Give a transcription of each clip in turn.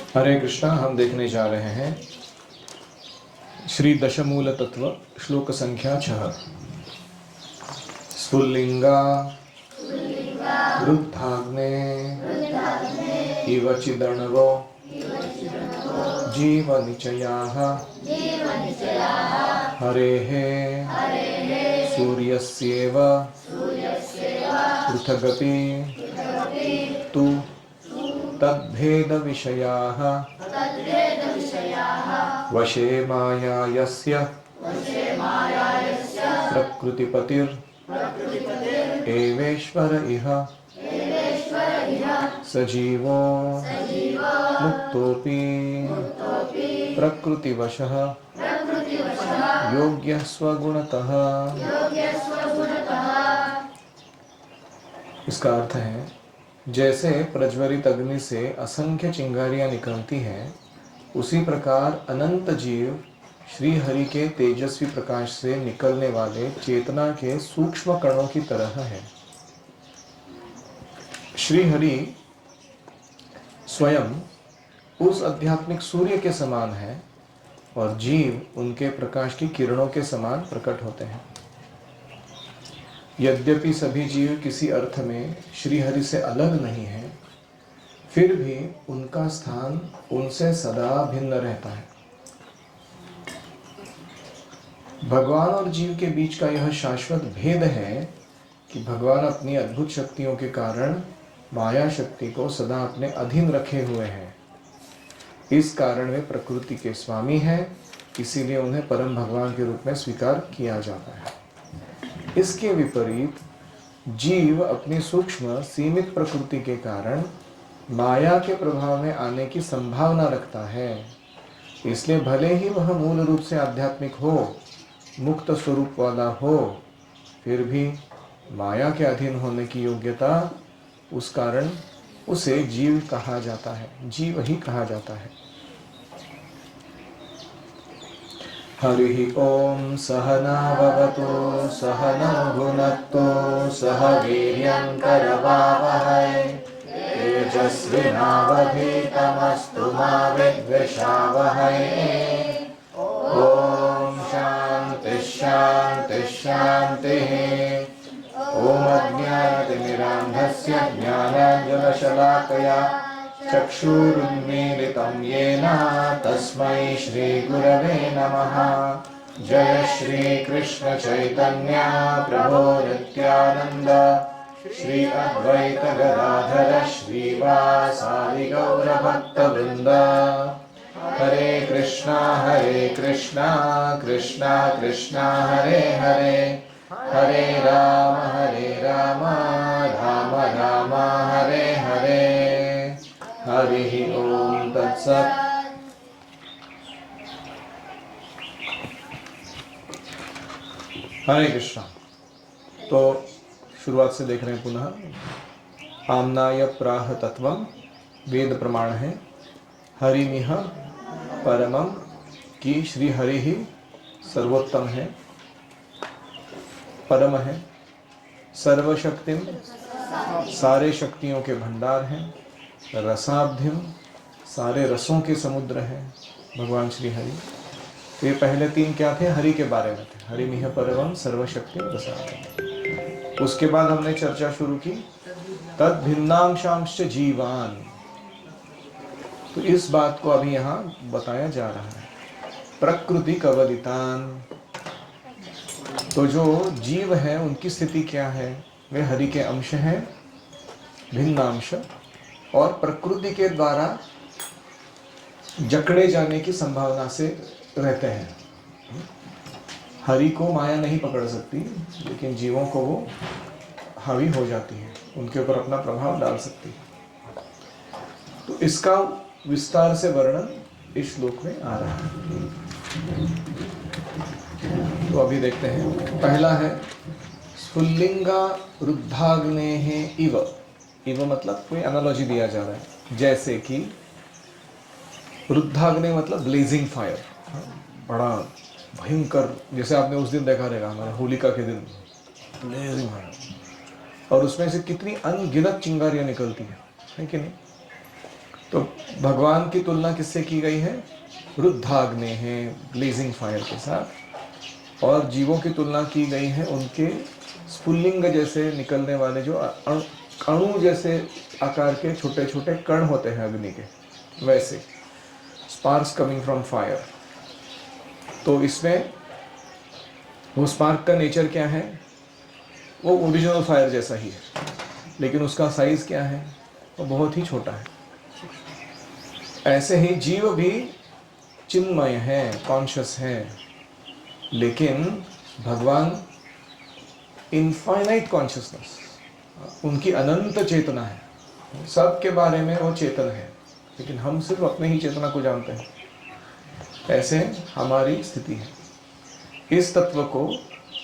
हरे कृष्णा। हम देखने जा रहे हैं श्री दशमूल तत्व श्लोक संख्या 6। स्फुल्लिंगा रुद्धाग्ने इव चिदर्णवो जीवनिचयाः हरेः सूर्यस्येव पृथगपि तु तद्भेदविषयाः वशे माया यस्य प्रकृतिपतिर्एवेश्वर इह सजीवो मुक्तोऽपि प्रकृतिवशः योग्यः स्वगुणतः। इसका अर्थ है, जैसे प्रज्वलित अग्नि से असंख्य चिंगारियां निकलती हैं, उसी प्रकार अनंत जीव श्री हरि के तेजस्वी प्रकाश से निकलने वाले चेतना के सूक्ष्म कणों की तरह है। श्री हरि स्वयं उस आध्यात्मिक सूर्य के समान है और जीव उनके प्रकाश की किरणों के समान प्रकट होते हैं। यद्यपि सभी जीव किसी अर्थ में श्री हरि से अलग नहीं है, फिर भी उनका स्थान उनसे सदा भिन्न रहता है। भगवान और जीव के बीच का यह शाश्वत भेद है कि भगवान अपनी अद्भुत शक्तियों के कारण माया शक्ति को सदा अपने अधीन रखे हुए हैं। इस कारण वे प्रकृति के स्वामी हैं, इसीलिए उन्हें परम भगवान के रूप में स्वीकार किया जाता है। इसके विपरीत जीव अपनी सूक्ष्म सीमित प्रकृति के कारण माया के प्रभाव में आने की संभावना रखता है। इसलिए भले ही वह मूल रूप से आध्यात्मिक हो, मुक्त स्वरूप वाला हो, फिर भी माया के अधीन होने की योग्यता, उस कारण उसे जीव कहा जाता है, जीव ही कहा जाता है। हरि ओम सहनाववतु सहनौ भुनक्तु सह वीर्यं करवावहै तेजस्विनावधीतमस्तु मा विद्विषावहै। ओम शांति शांति शांतिः। ओम अज्ञानतिमिरान्धस्य ज्ञानाञ्जनशलाकया चक्षुरुन्मीलितं येन तस्मै श्रीगुरवे नमः। जय श्री कृष्ण चैतन्य प्रभो नित्यानंद श्री अद्वैत गदाधर श्रीवासादि गौरभक्तवृंद। हरे कृष्णा कृष्णा कृष्णा हरे हरे, हरे राम राम राम हरे हरे। हरि ओम तत्सत्। हरे कृष्णा। तो शुरुआत से देख रहे हैं पुनः। आम्नाय प्राह तत्वम, वेद प्रमाण है। हरिमिह परमम, कि श्री हरि ही सर्वोत्तम है, परम है। सर्वशक्तिम, सारे शक्तियों के भंडार हैं। रसाब्धिम, सारे रसों के समुद्र हैं भगवान श्री हरि। तो ये पहले तीन क्या थे? हरि के बारे में थे। हरि मिह परमम सर्वशक्तिम रसाब्धिम। उसके बाद हमने चर्चा शुरू की तद भिन्नांशांश जीवान। तो इस बात को अभी यहाँ बताया जा रहा है। प्रकृति कवलितान, तो जो जीव है उनकी स्थिति क्या है? वे हरि के अंश हैं, भिन्नांश, और प्रकृति के द्वारा जकड़े जाने की संभावना से रहते हैं। हरि को माया नहीं पकड़ सकती, लेकिन जीवों को वो हावी हो जाती है, उनके ऊपर अपना प्रभाव डाल सकती है। तो इसका विस्तार से वर्णन इस श्लोक में आ रहा है। तो अभी देखते हैं। पहला है स्फुल्लिंगा रुद्धाग्नेः इव। इव मतलब कोई एनालॉजी दिया जा रहा है, जैसे कि रुद्धाग्नि मतलब ब्लेजिंग फायर, बड़ा भयंकर। जैसे आपने उस दिन देखा रहेगा हमारे होलिका के दिन, ब्लेजिंग फायर, और उसमें से कितनी अनगिनत चिंगारियां निकलती है कि नहीं? तो भगवान की तुलना किससे की गई है? रुद्धाग्नि है, ब्लेजिंग फायर के साथ। और जीवों की तुलना की गई है उनके स्फुल्लिंग जैसे निकलने वाले जो अणु जैसे आकार के छोटे छोटे कण होते हैं अग्नि के, वैसे स्पार्क्स कमिंग फ्रॉम फायर। तो इसमें वो स्पार्क का नेचर क्या है? वो ओरिजिनल फायर जैसा ही है, लेकिन उसका साइज क्या है? वो बहुत ही छोटा है। ऐसे ही जीव भी चिन्मय है, कॉन्शियस है, लेकिन भगवान इनफाइनाइट कॉन्शियसनेस, उनकी अनंत चेतना है। सबके बारे में वो चेतन है, लेकिन हम सिर्फ अपने ही चेतना को जानते हैं। ऐसे हमारी स्थिति है। इस तत्व को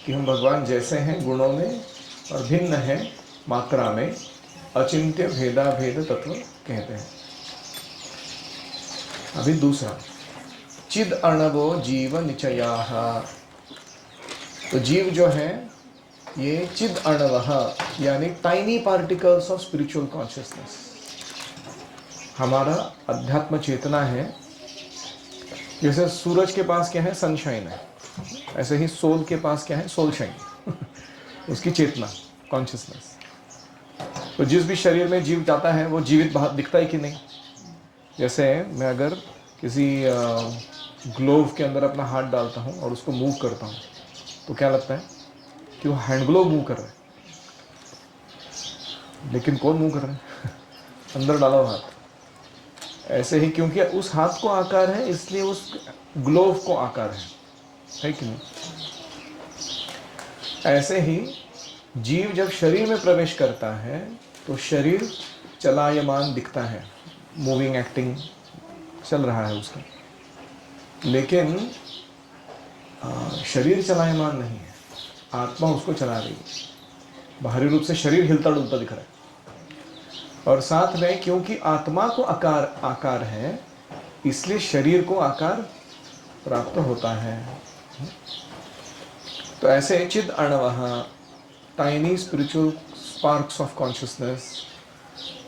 कि हम भगवान जैसे हैं गुणों में और भिन्न हैं मात्रा में, अचिंत्य भेदा भेद तत्व कहते हैं। अभी दूसरा, चिद अर्णवो जीव निचयाः। तो जीव जो है ये चिद अर्णवः यानी tiny particles of spiritual consciousness. हमारा अध्यात्म चेतना है। जैसे सूरज के पास क्या है? सनशाइन है। ऐसे ही सोल के पास क्या है? सोल शाइन उसकी चेतना, कॉन्शियसनेस। तो जिस भी शरीर में जीव जाता है वो जीवित बाहर दिखता है कि नहीं? जैसे मैं अगर किसी ग्लोव के अंदर अपना हाथ डालता हूँ और उसको मूव करता हूँ, तो क्या लगता है कि वो हैंड ग्लोव मूव कर रहा है, लेकिन कौन मूव कर रहा है? अंदर डाला हुआ हाथ। ऐसे ही क्योंकि उस हाथ को आकार है, इसलिए उस ग्लोव को आकार है कि नहीं? ऐसे ही जीव जब शरीर में प्रवेश करता है तो शरीर चलायमान दिखता है, मूविंग, एक्टिंग चल रहा है उसका, लेकिन शरीर चलायमान नहीं है, आत्मा उसको चला रही है। बाहरी रूप से शरीर हिलता डुलता दिख रहा है, और साथ में क्योंकि आत्मा को आकार है, इसलिए शरीर को आकार प्राप्त होता है। तो ऐसे चिद अणवः, tiny spiritual sparks of consciousness.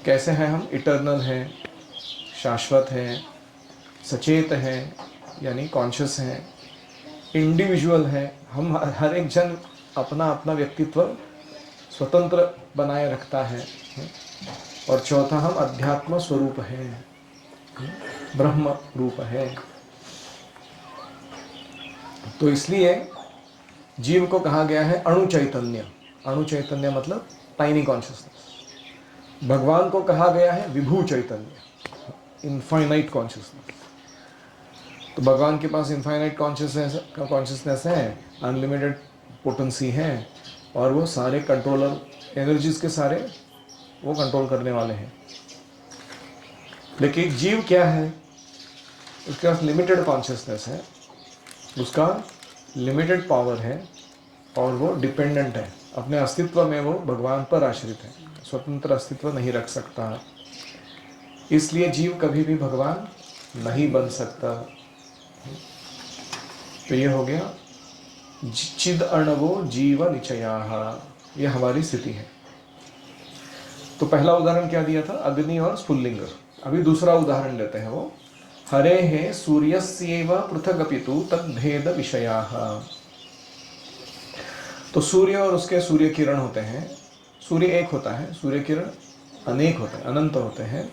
कैसे हैं हम? इटर्नल हैं, शाश्वत हैं, सचेत हैं यानी कॉन्शियस हैं, इंडिविजुअल हैं। हम हर एक जन अपना अपना व्यक्तित्व स्वतंत्र बनाए रखता है। और चौथा, हम अध्यात्म स्वरूप हैं, ब्रह्म रूप है। तो इसलिए जीव को कहा गया है अणु चैतन्य। अणु चैतन्य मतलब टाइनी कॉन्शियसनेस। भगवान को कहा गया है विभू चैतन्य, इनफाइनाइट कॉन्शियसनेस। तो भगवान के पास इनफाइनाइट कॉन्शियसनेस है, अनलिमिटेड पोटेंसी है, और वो सारे कंट्रोलर एनर्जीज के सारे वो कंट्रोल करने वाले हैं। लेकिन जीव क्या है? उसके पास लिमिटेड कॉन्शियसनेस है, उसका लिमिटेड पावर है, और वो डिपेंडेंट है। अपने अस्तित्व में वो भगवान पर आश्रित है, स्वतंत्र अस्तित्व नहीं रख सकता। इसलिए जीव कभी भी भगवान नहीं बन सकता। तो ये हो गया चिद अणवो जीव निचयाः, ये हमारी स्थिति है। तो पहला उदाहरण क्या दिया था? अग्नि और स्फुल्लिंग। अभी दूसरा उदाहरण लेते हैं। वो हरे है सूर्यस्येव पृथगपितु तद्भेद विषयाः। तो सूर्य और उसके सूर्य किरण होते हैं। सूर्य एक होता है, सूर्य किरण अनेक होते हैं, अनंत होते हैं।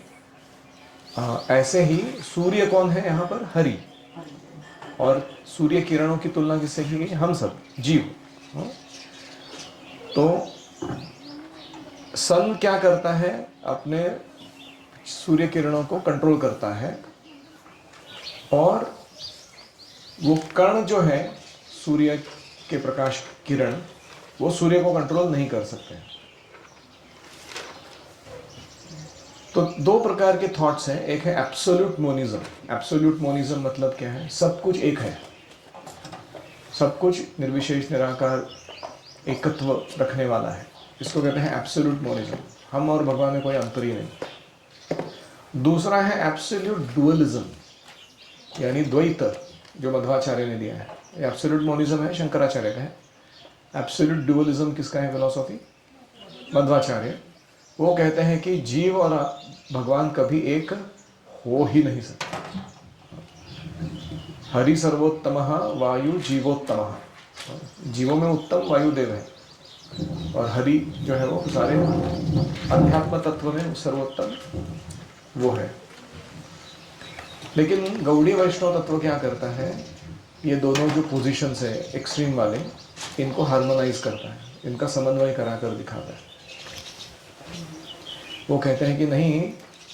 ऐसे ही सूर्य कौन है यहाँ पर? हरि। और सूर्य किरणों की तुलना किससे की गई? हम सब जीव। तो सन क्या करता है? अपने सूर्य किरणों को कंट्रोल करता है, और वो कण जो है सूर्य के प्रकाश किरण, वो सूर्य को कंट्रोल नहीं कर सकते। तो दो प्रकार के थॉट्स हैं। एक है एब्सोल्यूट मोनिज्म। एब्सोल्यूट मोनिज्म मतलब क्या है? सब कुछ एक है, सब कुछ निर्विशेष निराकार एकत्व रखने वाला है, इसको कहते हैं एब्सोल्यूट मोनिज्म। हम और भगवान में कोई अंतर ही नहीं। दूसरा है एब्सोल्यूट डुअलिज्म, यानी द्वैत, जो मध्वाचार्य ने दिया है। एब्सोल्यूट मोनिज्म है शंकराचार्य का है। एब्सोल्यूट डुअलिज्म किसका है? फिलॉसफी मध्वाचार्य। वो कहते हैं कि जीव और भगवान कभी एक हो ही नहीं सकता। हरि सर्वोत्तमः वायु जीवोत्तमः, जीवों में उत्तम वायुदेव है, और हरि जो है वो सारे अध्यात्म तत्व में सर्वोत्तम वो है। लेकिन गौड़ी वैष्णव तत्व क्या करता है, ये दोनों जो पोजीशंस है एक्सट्रीम वाले, इनको हार्मोनाइज करता है, इनका समन्वय करा कर दिखाता है। वो कहते हैं कि नहीं,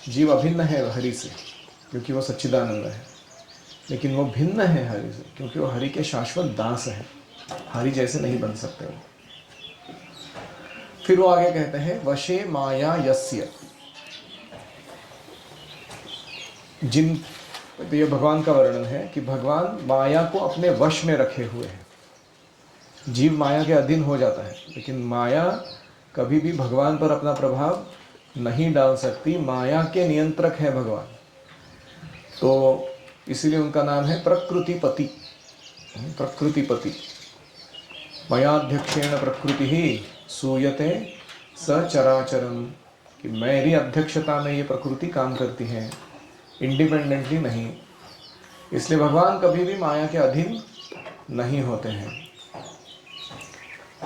जीव अभिन्न है हरि से क्योंकि वो सच्चिदानंद है, लेकिन वो भिन्न है हरि से क्योंकि वो हरि के शाश्वत दास है, हरि जैसे नहीं बन सकते वो। फिर वो आगे कहते हैं वशे माया यस्य, जिन, तो ये भगवान का वर्णन है कि भगवान माया को अपने वश में रखे हुए हैं। जीव माया के अधीन हो जाता है, लेकिन माया कभी भी भगवान पर अपना प्रभाव नहीं डाल सकती, माया के नियंत्रक है भगवान। तो इसीलिए उनका नाम है प्रकृतिपति। प्रकृतिपति, मयाध्यक्षेण प्रकृति ही सूयते सचराचरम, कि मेरी अध्यक्षता में ये प्रकृति काम करती है, इंडिपेंडेंटली नहीं। इसलिए भगवान कभी भी माया के अधीन नहीं होते हैं।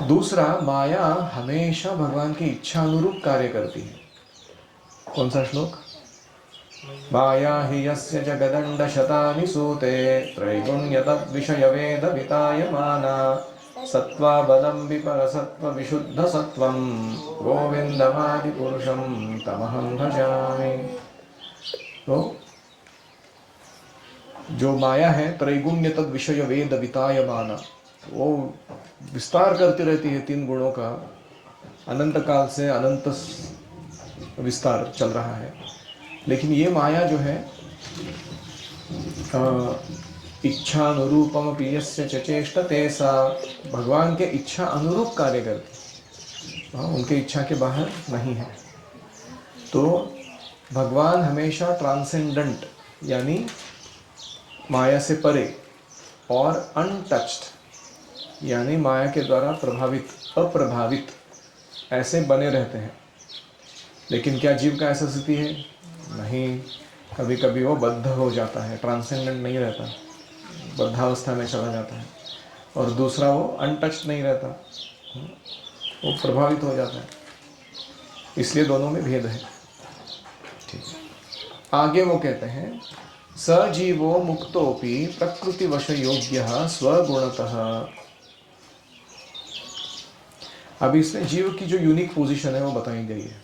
दूसरा, माया हमेशा भगवान की इच्छा अनुरूप कार्य करती है। कौन सा श्लोक? माया हि यस्य जगदण्ड शतानि सूते त्रैगुण्यतद् विषय वेद वितायमाना सत्त्वा बलं विपरसत्त्व विशुद्ध सत्त्वं गोविन्दमादि पुरुषं तमहं भजामि। तो जो माया है त्रैगुण्य तद विषय वेद वितायमाना, वो विस्तार करती रहती है तीन गुणों का, अनंत काल से अनंत विस्तार चल रहा है। लेकिन ये माया जो है इच्छा अनुरूपम पीयस्य चेष्टते सा, भगवान के इच्छा अनुरूप कार्य करती, उनके इच्छा के बाहर नहीं है। तो भगवान हमेशा ट्रांसेंडेंट यानी माया से परे और अनटच्ड यानी माया के द्वारा प्रभावित अप्रभावित ऐसे बने रहते हैं। लेकिन क्या जीव का ऐसा स्थिति है? नहीं, कभी कभी वो बद्ध हो जाता है, ट्रांसेंडेंट नहीं रहता, बद्धावस्था में चला जाता है। और दूसरा, वो अनटच्ड नहीं रहता, वो प्रभावित हो जाता है। इसलिए दोनों में भेद है। ठीक है, आगे वो कहते हैं सजीवो मुक्तोपि प्रकृतिवश योग्यः स्वगुणतः। अभी इसमें जीव की जो यूनिक पोजीशन है वो बताई गई है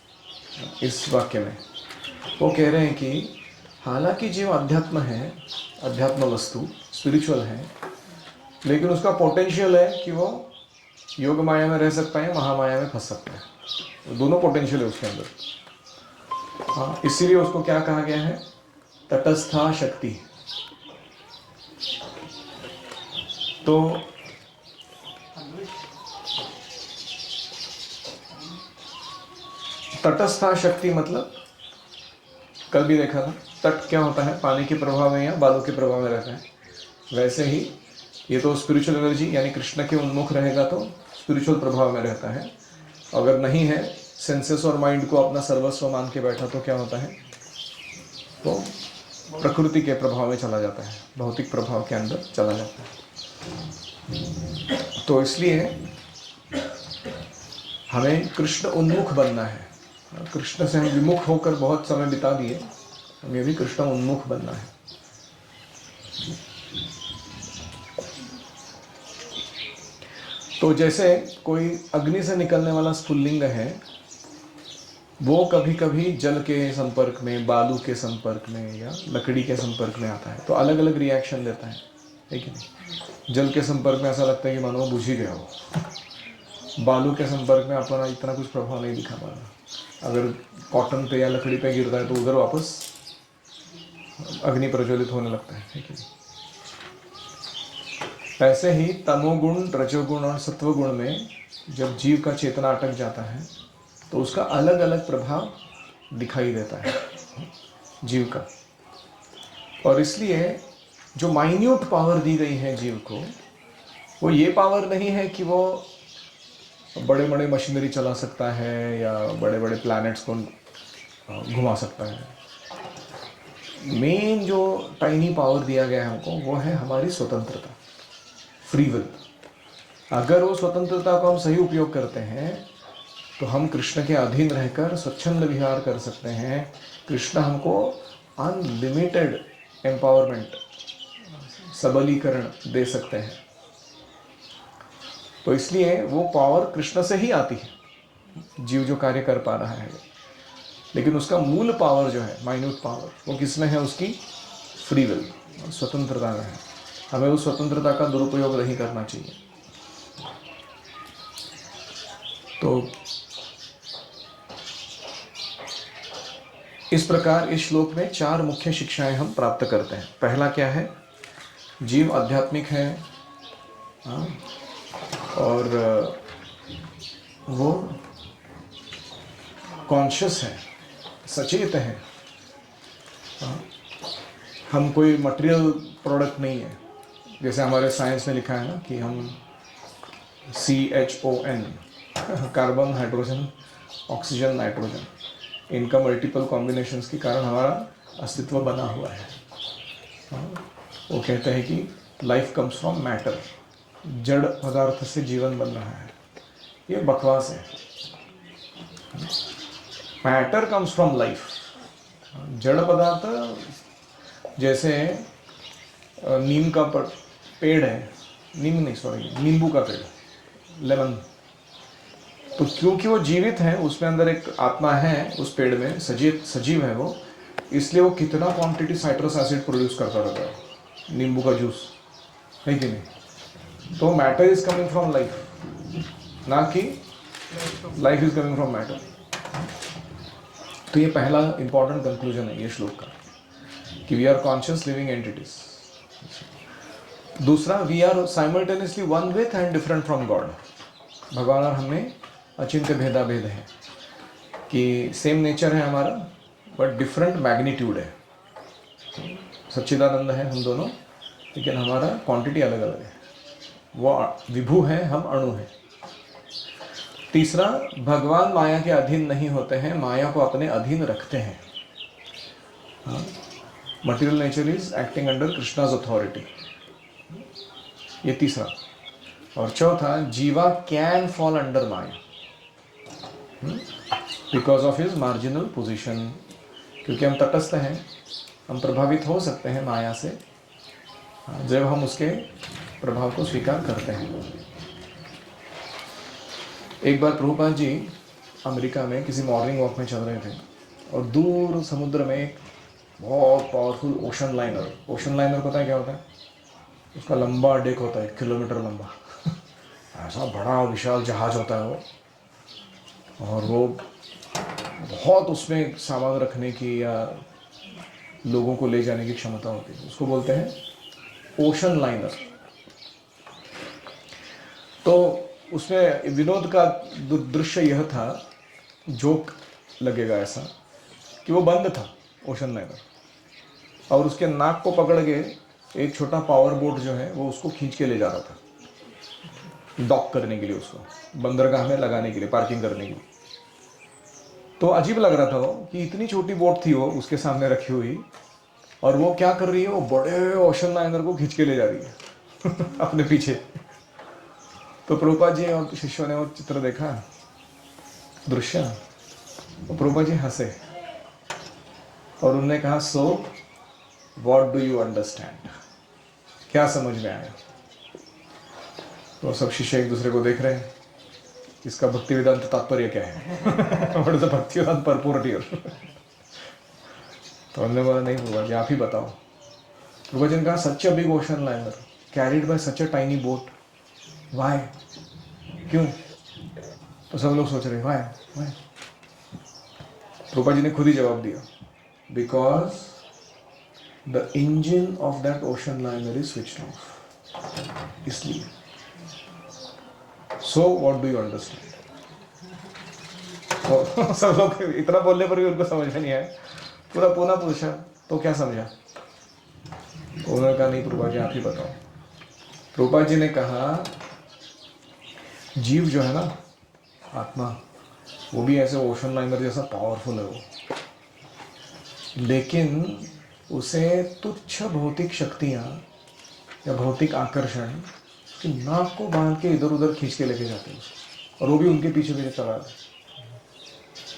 इस वाक्य में। वो कह रहे हैं कि हालांकि जीव अध्यात्म है, अध्यात्म वस्तु स्पिरिचुअल है, लेकिन उसका पोटेंशियल है कि वो योग माया में रह सकता है, महामाया में फंस सकता है। दोनों पोटेंशियल है उसके अंदर। हाँ, इसीलिए उसको क्या कहा गया है? तटस्था शक्ति। तो तटस्था शक्ति मतलब कल भी देखा था, तट क्या होता है? पानी के प्रभाव में या बालू के प्रभाव में रहता है। वैसे ही ये तो स्पिरिचुअल एनर्जी यानी कृष्ण के उन्मुख रहेगा तो स्पिरिचुअल प्रभाव में रहता है। अगर नहीं है, सेंसेस और माइंड को अपना सर्वस्व मान के बैठा तो क्या होता है? तो प्रकृति के प्रभाव में चला जाता है, भौतिक प्रभाव के अंदर चला जाता है। तो इसलिए हमें कृष्ण उन्मुख बनना है। कृष्ण से हम विमुख होकर बहुत समय बिता दिए, हमें भी कृष्ण उन्मुख बनना है। तो जैसे कोई अग्नि से निकलने वाला स्फुल्लिंग है, वो कभी कभी जल के संपर्क में, बालू के संपर्क में या लकड़ी के संपर्क में आता है तो अलग अलग रिएक्शन देता है कि नहीं? जल के संपर्क में ऐसा लगता है कि मानो बुझ ही गया हो। बालू के संपर्क में अपना इतना कुछ प्रभाव नहीं दिखा पा रहा। अगर कॉटन पे या लकड़ी पे गिरता है तो उधर वापस अग्नि प्रज्वलित होने लगता है कि नहीं? ऐसे ही तमोगुण, रजोगुण और सत्वगुण में जब जीव का चेतना अटक जाता है तो उसका अलग अलग प्रभाव दिखाई देता है जीव का। और इसलिए जो माइन्यूट पावर दी गई है जीव को, वो ये पावर नहीं है कि वो बड़े बड़े मशीनरी चला सकता है या बड़े बड़े प्लैनेट्स को घुमा सकता है। मेन जो टाइनी पावर दिया गया है हमको वो है हमारी स्वतंत्रता, फ्री विल। अगर वो स्वतंत्रता को हम सही उपयोग करते हैं तो हम कृष्ण के अधीन रहकर स्वच्छंद विहार कर सकते हैं। कृष्ण हमको अनलिमिटेड एम्पावरमेंट, सबलीकरण दे सकते हैं। तो इसलिए वो पावर कृष्ण से ही आती है, जीव जो कार्य कर पा रहा है। लेकिन उसका मूल पावर जो है, माइन्यूट पावर, वो किसमें है? उसकी फ्री विल, स्वतंत्रता में है। हमें उस स्वतंत्रता का दुरुपयोग नहीं करना चाहिए। तो इस प्रकार इस श्लोक में 4 मुख्य शिक्षाएं हम प्राप्त करते हैं। पहला क्या है? जीव आध्यात्मिक है, हाँ, और वो कॉन्शियस है, सचेत है। हाँ, हम कोई मटेरियल प्रोडक्ट नहीं है। जैसे हमारे साइंस में लिखा है ना कि हम CHON, carbon, hydrogen, oxygen, nitrogen, इनका मल्टीपल कॉम्बिनेशंस के कारण हमारा अस्तित्व बना हुआ है। वो कहते हैं कि लाइफ कम्स फ्रॉम मैटर, जड़ पदार्थ से जीवन बन रहा है। ये बकवास है। Matter comes from life. जड़ पदार्थ जैसे नीम का पेड़ है, नींबू का पेड़, लेमन, तो क्योंकि वो जीवित है, उसमें अंदर एक आत्मा है, उस पेड़ में सजीव है वो, इसलिए वो कितना क्वांटिटी साइट्रस एसिड प्रोड्यूस करता रहता है, नींबू का जूस, है कि नहीं? तो matter is coming from life, ना कि life is coming from matter. तो ये पहला इंपॉर्टेंट कंक्लूजन है ये श्लोक का, कि we are conscious living entities. दूसरा, we are simultaneously one with and different from God. भगवान और हमें अचिंत्य भेदाभेद है, कि सेम नेचर है हमारा बट डिफरेंट मैग्नीट्यूड है। सच्चिदानंद है हम दोनों, लेकिन हमारा क्वांटिटी अलग अलग है। वो विभु है, हम अणु हैं। तीसरा, भगवान माया के अधीन नहीं होते हैं, माया को अपने अधीन रखते हैं। Material nature is acting under Krishna's authority, ये तीसरा। और चौथा, जीवा can fall under Maya because of his marginal position. क्योंकि हम तटस्थ हैं, हम प्रभावित हो सकते हैं माया से जब हम उसके प्रभाव को स्वीकार करते हैं। एक बार प्रभुपाद जी अमेरिका में किसी मॉर्निंग वॉक में चल रहे थे और दूर समुद्र में एक बहुत पावरफुल ओशन लाइनर पता है क्या होता है? उसका लंबा डेक होता है, 1 किलोमीटर लंबा। ऐसा बड़ा विशाल जहाज होता है वो, और वो बहुत उसमें सामान रखने की या लोगों को ले जाने की क्षमता होती है। उसको बोलते हैं ओशन लाइनर। तो उसमें विनोद का दृश्य यह था, जोक लगेगा ऐसा, कि वो बंद था ओशन लाइनर, और उसके नाक को पकड़ के एक छोटा पावर बोट जो है वो उसको खींच के ले जा रहा था, डॉक करने के लिए, उसको बंदरगाह में लगाने के लिए, पार्किंग करने के लिए। तो अजीब लग रहा था वो, कि इतनी छोटी बोट थी वो उसके सामने रखी हुई, और वो क्या कर रही है, वो बड़े ओशन लाइनर को खींच के ले जा रही है अपने पीछे। तो प्रभुपाद जी और शिष्यों ने वो चित्र देखा, दृश्य, तो प्रभुपाद जी हंसे और उन्होंने कहा, सो व्हाट डू यू अंडरस्टैंड, क्या समझ में आया? तो सब शिष्य एक दूसरे को देख रहे हैं, इसका भक्ति वेदांत तात्पर्य क्या है? व्हाट इज द भक्ति वेदांत पर्पोर्ट हियर? तो उन्होंने बोला, नहीं प्रभुपाद जी, आप ही बताओ। प्रभुपाद जी ने कहा, such a big ocean liner carried by such a tiny boat, why, क्यों? तो सब लोग सोच रहे, व्हाई? प्रभुपाद जी ने खुद ही जवाब दिया, because the engine of that ocean liner is switched off, इसलिए। So what do you understand? तो सब लोग इतना बोलने पर भी उनको समझ में नहीं आया। पूरा पुनः पूछा, तो क्या समझा? तो उन्होंने कहा, नहीं प्रभुपाद जी, आप ही बताओ। प्रभुपाद जी ने कहा, जीव जो है ना, आत्मा, वो भी ऐसे ओशन लाइनर जैसा पावरफुल है वो, लेकिन उसे तुच्छ भौतिक शक्तियाँ या भौतिक आकर्षण कि नाक को बांध के इधर उधर खींच के लेके जाते हैं उसको, और वो भी उनके पीछे पीछे चला रहा है।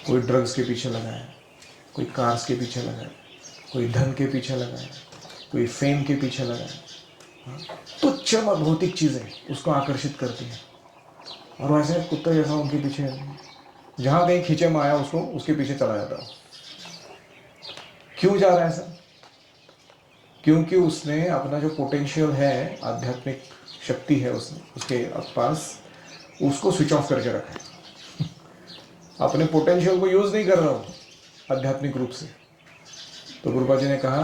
कोई ड्रग्स के पीछे लगा है, कोई कार्स के पीछे लगा है, कोई धन के पीछे लगा है, कोई फेम के पीछे लगा है। तुच्छ भौतिक चीज़ें उसको आकर्षित करती हैं, और वैसे कुत्ते जैसा उनके पीछे जहाँ कहीं खींचे माया उसको उसके पीछे चला जाता है। क्यों जा रहा है ऐसा? क्योंकि उसने अपना जो पोटेंशियल है, आध्यात्मिक शक्ति है उसके पास, उसको स्विच ऑफ करके रखा है। अपने पोटेंशियल को यूज नहीं कर रहा हूँ आध्यात्मिक रूप से। तो गुरुपा जी ने कहा,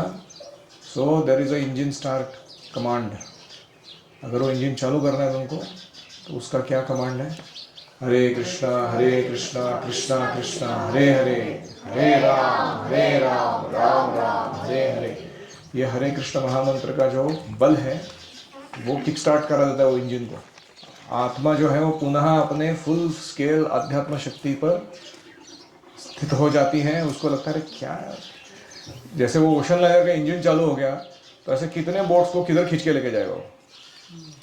so there is a engine start command. अगर वो इंजन चालू करना है तुमको, तो उसका क्या कमांड है? हरे कृष्णा कृष्णा कृष्णा हरे हरे, हरे राम राम राम हरे हरे। ये हरे कृष्ण महामंत्र का जो बल है वो किक स्टार्ट करा देता है वो इंजन को। आत्मा जो है वो पुनः अपने फुल स्केल अध्यात्म शक्ति पर स्थित हो जाती है। उसको लगता है क्या है, जैसे वो ओशन लायर का इंजन चालू हो गया तो ऐसे कितने बोट्स को किधर खींच के लेके जाएगा वो,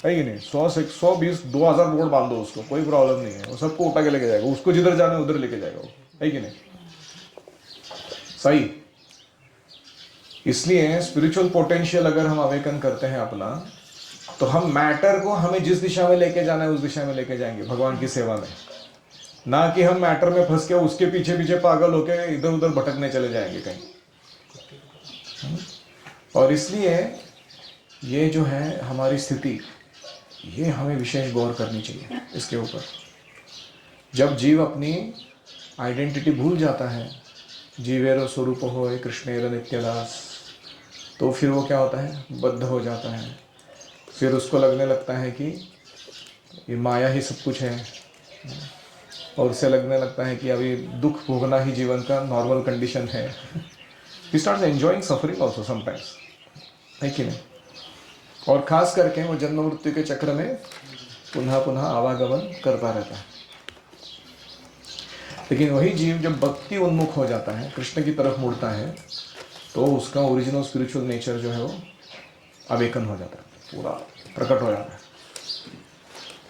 है कि नहीं? 100 120 2000 बोट बांध दो उसको, कोई प्रॉब्लम नहीं है, वो सबको उठा के लेके जाएगा, उसको जिधर जाना है उधर लेके जाएगा वो, है कि नहीं? सही। इसलिए स्पिरिचुअल पोटेंशियल अगर हम अवेकन करते हैं अपना, तो हम मैटर को हमें जिस दिशा में लेके जाना है उस दिशा में लेके जाएंगे भगवान की सेवा में, ना कि हम मैटर में फंस के उसके पीछे पीछे पागल होके इधर उधर भटकने चले जाएंगे कहीं। और इसलिए ये जो है हमारी स्थिति, ये हमें विशेष गौर करनी चाहिए इसके ऊपर। जब जीव अपनी आइडेंटिटी भूल जाता है, जीवेर स्वरूप होय कृष्णेर नित्यदास, तो फिर वो क्या होता है? बद्ध हो जाता है। फिर उसको लगने लगता है कि ये माया ही सब कुछ है, और उससे लगने लगता है कि अभी दुख भोगना ही जीवन का नॉर्मल कंडीशन है। He starts enjoying suffering also sometimes, है कि नहीं? और खास करके वो जन्म मृत्यु के चक्र में पुनः पुनः आवागमन करता रहता है। लेकिन वही जीव जब भक्ति उन्मुख हो जाता है, कृष्ण की तरफ मुड़ता है, तो उसका ओरिजिनल स्पिरिचुअल नेचर जो है वो अवेकन हो जाता है, पूरा प्रकट हो जाता है।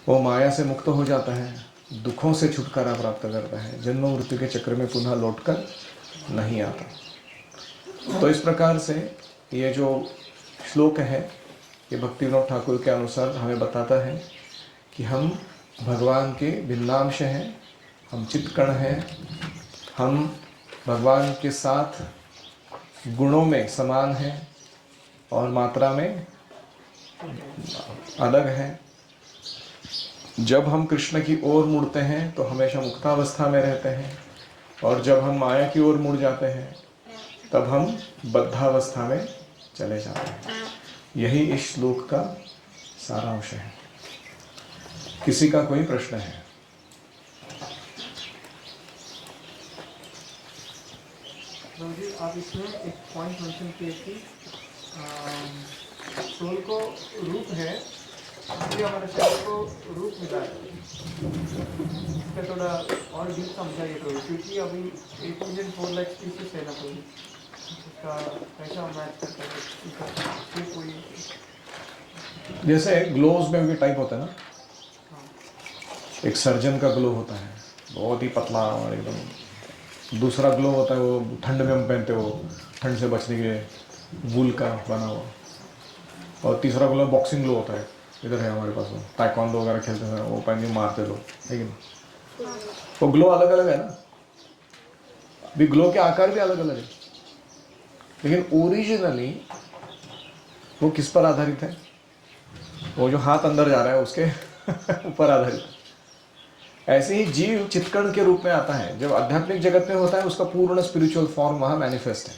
वो माया से मुक्त हो जाता है, दुखों से छुटकारा प्राप्त करता है, जन्म मृत्यु के चक्र में पुनः लौटकर नहीं आता। तो इस प्रकार से ये जो श्लोक है ये भक्ति विनोद ठाकुर के अनुसार हमें बताता है कि हम भगवान के भिन्नांश हैं, हम चित्कण हैं, हम भगवान के साथ गुणों में समान हैं और मात्रा में अलग हैं। जब हम कृष्ण की ओर मुड़ते हैं तो हमेशा मुक्तावस्था में रहते हैं, और जब हम माया की ओर मुड़ जाते हैं तब हम बद्धावस्था में चले जाते हैं। यही इस श्लोक का सारांश है। किसी का कोई प्रश्न है? जी, आप इसमें एक पॉइंट मेंशन किए कि सोल को रूप है, इसलिए हमारे शरीर को रूप मिला है। इसका थोड़ा और डीप समझाइए तो, क्योंकि अभी 8,4 लाख स्पीशीज है ना, कोई इसका कैसा मैच करता है कोई? जैसे ग्लोव्स में भी टाइप होता है ना, एक सर्जन का ग्लो होता है बहुत ही पतला और एकदम, दूसरा ग्लो होता है वो ठंड में हम पहनते हो, ठंड से बचने के लिए वूल का बना हुआ, और तीसरा ग्लो बॉक्सिंग ग्लो होता है, इधर है हमारे पास, वो ताइक्वांडो वगैरह खेलते हैं वो पहन के मारते लोग, है कि नहीं? वो ग्लो अलग अलग है ना, भी ग्लो के आकार भी अलग अलग है, लेकिन ओरिजिनली वो किस पर आधारित है? वो जो हाथ अंदर जा रहा है उसके ऊपर आधारित है। ऐसे ही जीव चित्कण के रूप में आता है। जब आध्यात्मिक जगत में होता है उसका पूर्ण स्पिरिचुअल फॉर्म वहाँ मैनिफेस्ट है।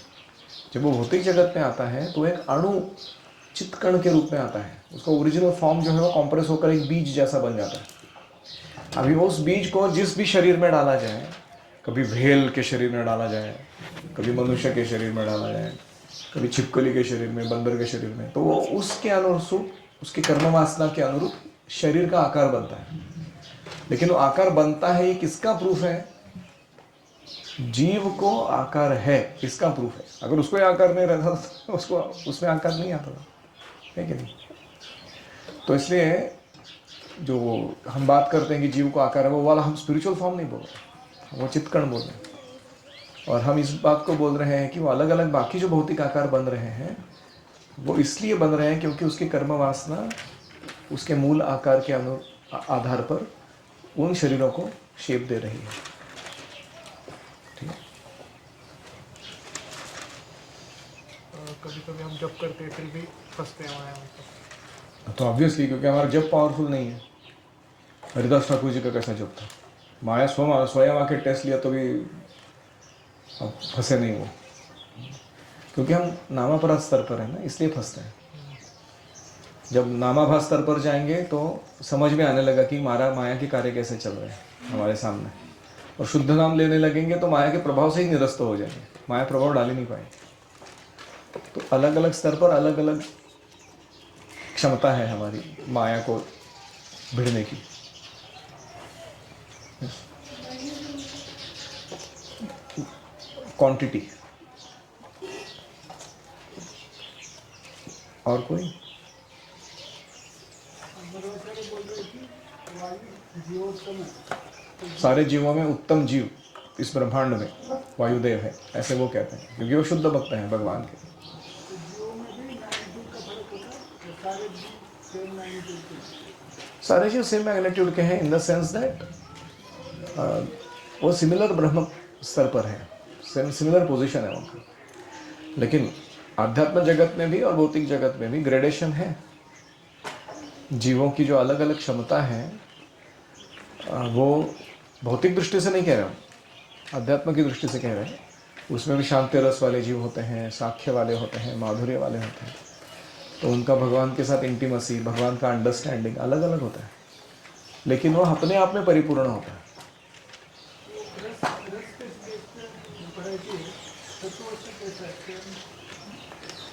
जब वो भौतिक जगत में आता है तो एक अणु चित्कण के रूप में आता है। उसका ओरिजिनल फॉर्म जो है वो कॉम्प्रेस होकर एक बीज जैसा बन जाता है। अभी उस बीज को जिस भी शरीर में डाला जाए, कभी भेल के शरीर में डाला जाए, कभी मनुष्य के शरीर में डाला जाए, कभी छिपकली के शरीर में, बंदर के शरीर में, तो वो उसके अनुरूप, उसकी कर्म वासना के अनुरूप शरीर का आकार बनता है। लेकिन वो आकार बनता है ये किसका प्रूफ है? जीव को आकार है इसका प्रूफ है। अगर उसको आकार नहीं रहता तो उसको उसमें आकार नहीं आता था, है कि नहीं? तो इसलिए जो हम बात करते हैं कि जीव को आकार है, वो वाला हम स्पिरिचुअल फॉर्म नहीं बोल रहे, वो चित्कर्ण बोल रहे हैं। और हम इस बात को बोल रहे हैं कि वो अलग अलग बाकी जो भौतिक आकार बन रहे हैं वो इसलिए बन रहे हैं क्योंकि उसकी कर्म वासना उसके मूल आकार के आधार पर उन शरीरों को शेप दे रही है। ठीक है? कभी कभी हम जब करते हैं फिर भी फंसते हैं माया में। तो ऑब्वियसली क्योंकि हमारा जब पावरफुल नहीं है। हरिदास ठाकुर जी का कैसा जब था, माया स्वयं आके टेस्ट लिया तो भी अब फंसे नहीं वो, क्योंकि हम नामापराध स्तर पर है ना, इसलिए फंसते हैं। जब नामाभास स्तर पर जाएंगे तो समझ में आने लगा कि माया के कार्य कैसे चल रहे हैं हमारे सामने, और शुद्ध नाम लेने लगेंगे तो माया के प्रभाव से ही निरस्त हो जाएंगे, माया प्रभाव डाल ही नहीं पाएंगे। तो अलग अलग स्तर पर अलग अलग क्षमता है हमारी माया को भिड़ने की। क्वांटिटी। और कोई? सारे जीवों में उत्तम जीव इस ब्रह्मांड में वायुदेव है, ऐसे वो कहते हैं, क्योंकि वो शुद्ध भक्त हैं भगवान के। सारे जीव सेम मैग्नीट्यूड के हैं इन द सेंस दैट वो सिमिलर ब्रह्म स्तर पर है, सिमिलर पोजीशन है उनका। लेकिन आध्यात्म जगत में भी और भौतिक जगत में भी ग्रेडेशन है। जीवों की जो अलग अलग क्षमता है वो भौतिक दृष्टि से नहीं कह रहा हूँ, अध्यात्म की दृष्टि से कह रहे हैं। उसमें भी शांति रस वाले जीव होते हैं, साख्य वाले होते हैं, माधुर्य वाले होते हैं। तो उनका भगवान के साथ इंटीमेसी, भगवान का अंडरस्टैंडिंग अलग अलग होता है, लेकिन वो अपने आप में परिपूर्ण होता है।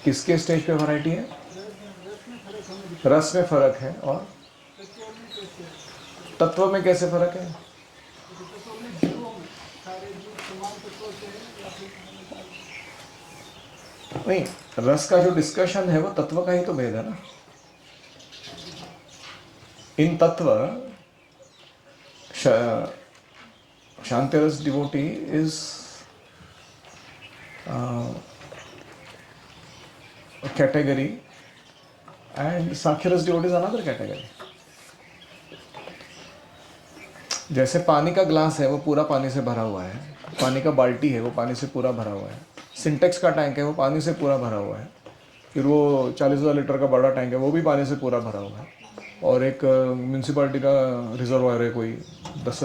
किसके स्टेज पे वैरायटी है? रस में फर्क है, और तत्व में कैसे फर्क है? नहीं, रस का जो डिस्कशन है वो तत्व का ही तो भेद है ना। इन तत्व शांति रस डिवोटी इज कैटेगरी एंड साख्य रस डिवोटी इज अनदर कैटेगरी। जैसे पानी का ग्लास है वो पूरा पानी से भरा हुआ है, पानी का बाल्टी है वो पानी से पूरा भरा हुआ है, सिंटेक्स का टैंक है वो पानी से पूरा भरा हुआ है, फिर वो 40,000 लीटर का बड़ा टैंक है वो भी पानी से पूरा भरा हुआ है, और एक म्यूनसिपालिटी का रिजर्वायर है कोई 10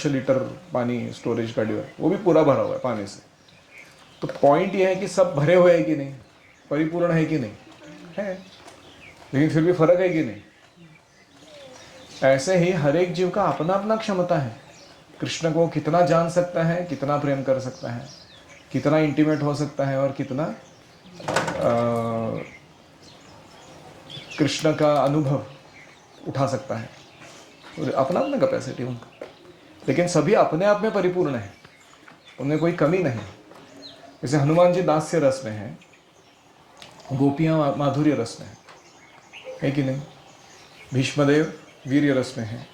लीटर पानी स्टोरेज का डिवाइस, वो भी पूरा भरा हुआ है पानी से। तो पॉइंट ये है कि सब भरे हुए हैं कि नहीं, परिपूर्ण है कि नहीं है, लेकिन फिर भी फर्क है कि नहीं। ऐसे ही हर एक जीव का अपना अपना क्षमता है। कृष्ण को कितना जान सकता है, कितना प्रेम कर सकता है, कितना इंटीमेट हो सकता है, और कितना कृष्ण का अनुभव उठा सकता है, अपना अपना कैपेसिटी उनका। लेकिन सभी अपने आप में परिपूर्ण है, उनमें कोई कमी नहीं। जैसे हनुमान जी दास्य रस में है, गोपियाँ माधुर्य रस में है कि नहीं? भीष्मदेव वीर्य रस में है,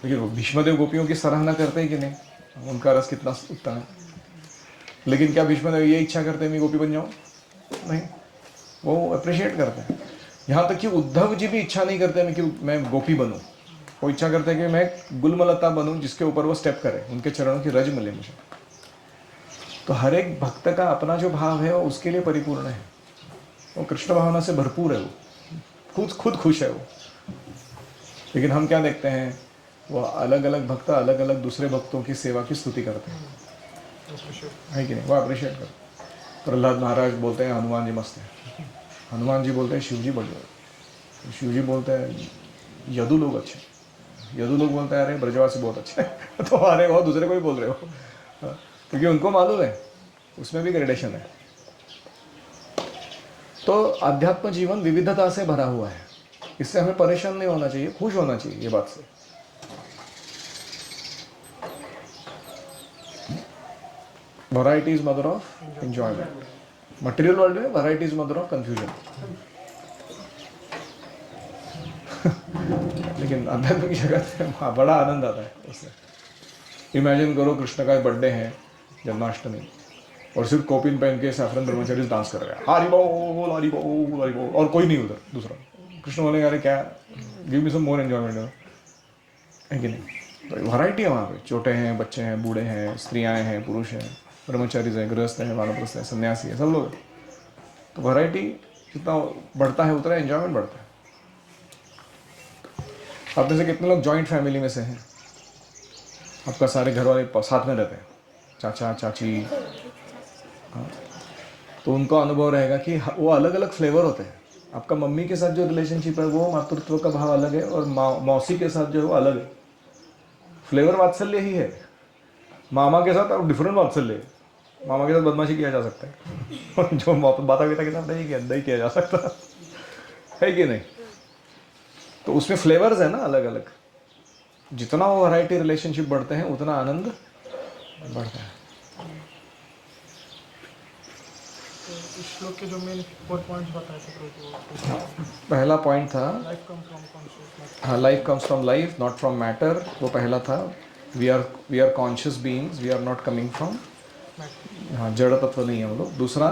लेकिन भीष्मदेव गोपियों की सराहना करते हैं कि नहीं, उनका रस कितना उत्तम है। लेकिन क्या भीष्मदेव ये इच्छा करते हैं मैं गोपी बन जाऊँ? नहीं, वो अप्रिशिएट करते हैं। यहाँ तक कि उद्धव जी भी इच्छा नहीं करते कि मैं गोपी बनूँ, वो इच्छा करते हैं कि मैं गुलमलता बनूँ जिसके ऊपर वो स्टेप करे, उनके चरणों की रज मिले मुझे। तो हर एक भक्त का अपना जो भाव है वो उसके लिए परिपूर्ण है, वो कृष्ण भावना से भरपूर है, वो खुद खुश है वो। लेकिन हम क्या देखते हैं, वो अलग अलग भक्त अलग अलग दूसरे भक्तों की सेवा की स्तुति करते हैं, है कि नहीं? वो अप्रिशिएट करते हैं। प्रहलाद महाराज बोलते हैं हनुमान जी मस्त है, हनुमान जी बोलते हैं शिव जी बढ़िया, शिव जी बोलते हैं यदु लोग अच्छे, यदु लोग बोलते हैं अरे ब्रजवासी बहुत अच्छे तो अरे वो दूसरे को ही बोल रहे हो, क्योंकि उनको मालूम है उसमें भी ग्रेडेशन है। तो अध्यात्म जीवन विविधता से भरा हुआ है, इससे हमें परेशान नहीं होना चाहिए, खुश होना चाहिए ये बात से। Variety is mother of enjoyment. Material world में variety is mother of confusion. लेकिन आध्यात्मिक जगत में बड़ा आनंद आता है उससे. इमेजिन करो कृष्ण का बर्थडे है जन्माष्टमी और सिर्फ कॉपिन पहन के सैफरन ब्रह्मचारी डांस कर रहा है, हरि बोल हरि बोल हरि बोल, और कोई नहीं उधर दूसरा. कृष्ण बोलेंगे अरे क्या, गिव मी सम मोर एंजॉयमेंट, है कि नहीं. तो वैरायटी है वहाँ पे. छोटे हैं, बच्चे हैं, बूढ़े हैं, स्त्रियाँ हैं, पुरुष हैं, ब्रह्मचारी हैं, गृहस्थ हैं, वानप्रस्थ हैं, सन्यासी हैं, सब लोग. तो वैरायटी जितना बढ़ता है उतना एंजॉयमेंट बढ़ता है. आप में से कितने लोग जॉइंट फैमिली में से हैं? आपका सारे घर वाले साथ में रहते हैं, चाचा चाची. हाँ, तो उनका अनुभव रहेगा कि वो अलग अलग फ्लेवर होते हैं. आपका मम्मी के साथ जो रिलेशनशिप है वो मातृत्व का भाव अलग है, और मौसी के साथ जो है वो अलग है. फ्लेवर वात्सल्य ही है. मामा के साथ और डिफरेंट वात्सल्य है. मामा के साथ बदमाशी किया जा सकता है जो माता पिता के साथ नहीं किया जा सकता, है कि नहीं. तो उसमें फ्लेवर्स है ना अलग अलग. जितना वो वैरायटी रिलेशनशिप बढ़ते हैं उतना आनंद बढ़ता है. इस श्लोक के जो मेन 4 पॉइंट्स बताए थे, पहला पॉइंट था लाइफ कम्स फ्रॉम कॉन्शियसनेस. हाँ, life comes from life not from matter. वो पहला था. We are conscious beings, we are not coming from. हाँ, जड़ तत्व नहीं है हम लोग. दूसरा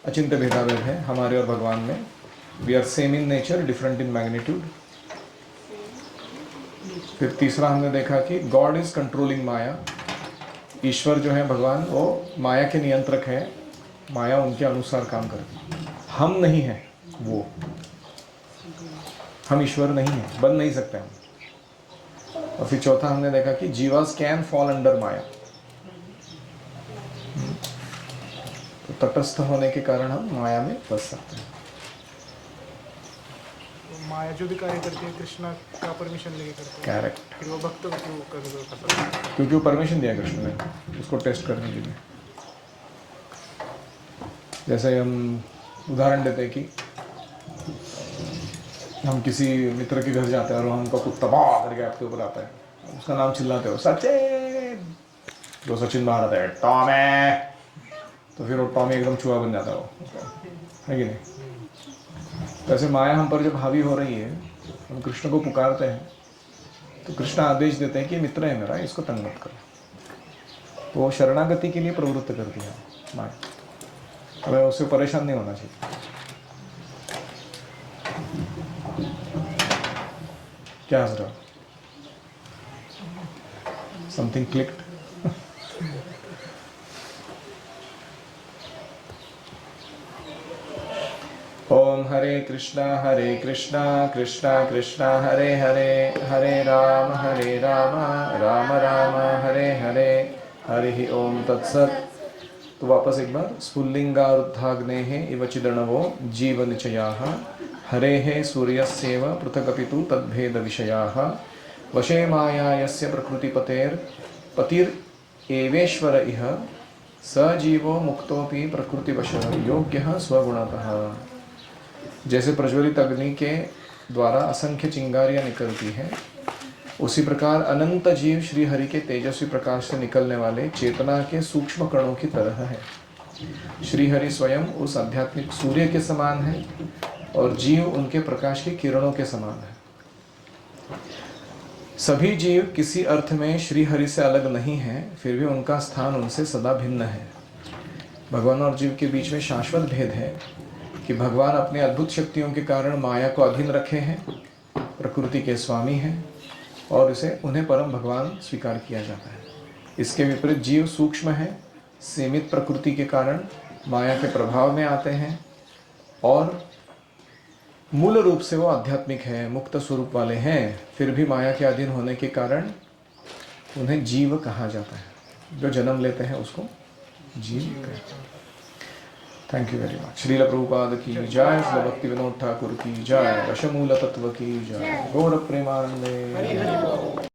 अचिंत्य भेदाभेद है हमारे और भगवान में. We are same in nature, different in magnitude. फिर तीसरा हमने देखा कि गॉड इज कंट्रोलिंग माया. ईश्वर जो है भगवान, वो माया के नियंत्रक है. माया उनके अनुसार काम करती है. हम नहीं हैं वो. हम ईश्वर नहीं हैं, बन नहीं सकते हम. और फिर चौथा हमने देखा कि जीवास कैन फॉल अंडर माया. तो तटस्थ होने के कारण हम माया में फंस सकते हैं. माया जो भी कार्य करती है कृष्णा का परमिशन लेके करते हैं. करेक्ट. फिर वो भक्त को क्यों करता है? क्योंकि वो परमिशन दिया कृष्ण ने उसको टेस्ट करने के लिए. जैसे हम उदाहरण देते हैं कि हम किसी मित्र के घर जाते हैं और हमको कुत्ता बात करके आपके ऊपर आता है, उसका नाम चिल्लाते हो सचिन. जो सचिन बाहर आता है टॉमी, तो फिर वो टॉमी एकदम चूहा बन जाता है वो, है कि नहीं. वैसे माया हम पर जब हावी हो रही है, हम कृष्ण को पुकारते हैं तो कृष्ण आदेश देते हैं कि मित्र है मेरा, इसको तंग मत करो. तो वो शरणागति के लिए प्रवृत्त करती है माया. हमें उससे परेशान नहीं होना चाहिए. क्या हंस रहा हो? Something clicked. ओम हरे कृष्णा कृष्णा कृष्णा हरे हरे, हरे राम राम राम हरे हरे, हरि ओम तत्सत. तो वापस एक बार. स्फुल्लिंगारुद्धाग्नेः इव चिदणवो जीवनिचयाः, हरेः सूर्यस्येव पृथगपितु तद्भेद विषयाः, वशे माया यस्य पतिर्एवेश्वर इह, स जीवो मुक्तोपि प्रकृतिवशः योग्यः स्वगुणतः. जैसे प्रज्वलित अग्नि के द्वारा असंख्य चिंगारियां निकलती हैं, उसी प्रकार अनंत जीव श्री हरि के तेजस्वी प्रकाश से निकलने वाले चेतना के सूक्ष्म कणों की तरह है. श्री हरि स्वयं उस आध्यात्मिक सूर्य के समान है और जीव उनके प्रकाश की किरणों के समान है. सभी जीव किसी अर्थ में श्री हरि से अलग नहीं हैं, फिर भी उनका स्थान उनसे सदा भिन्न है. भगवान और जीव के बीच में शाश्वत भेद है कि भगवान अपने अद्भुत शक्तियों के कारण माया को अधीन रखे हैं, प्रकृति के स्वामी हैं, और इसे उन्हें परम भगवान स्वीकार किया जाता है. इसके विपरीत जीव सूक्ष्म है, सीमित प्रकृति के कारण माया के प्रभाव में आते हैं, और मूल रूप से वो आध्यात्मिक है, मुक्त स्वरूप वाले हैं, फिर भी माया के अधीन होने के कारण उन्हें जीव कहा जाता है. जो जन्म लेते हैं उसको जीव कहते हैं. Thank you very much. Srila Prabhupada की जय, श्रील भक्ति विनोद ठाकुर की जय, रसमूल तत्व की जय, गौर प्रेमानंदे.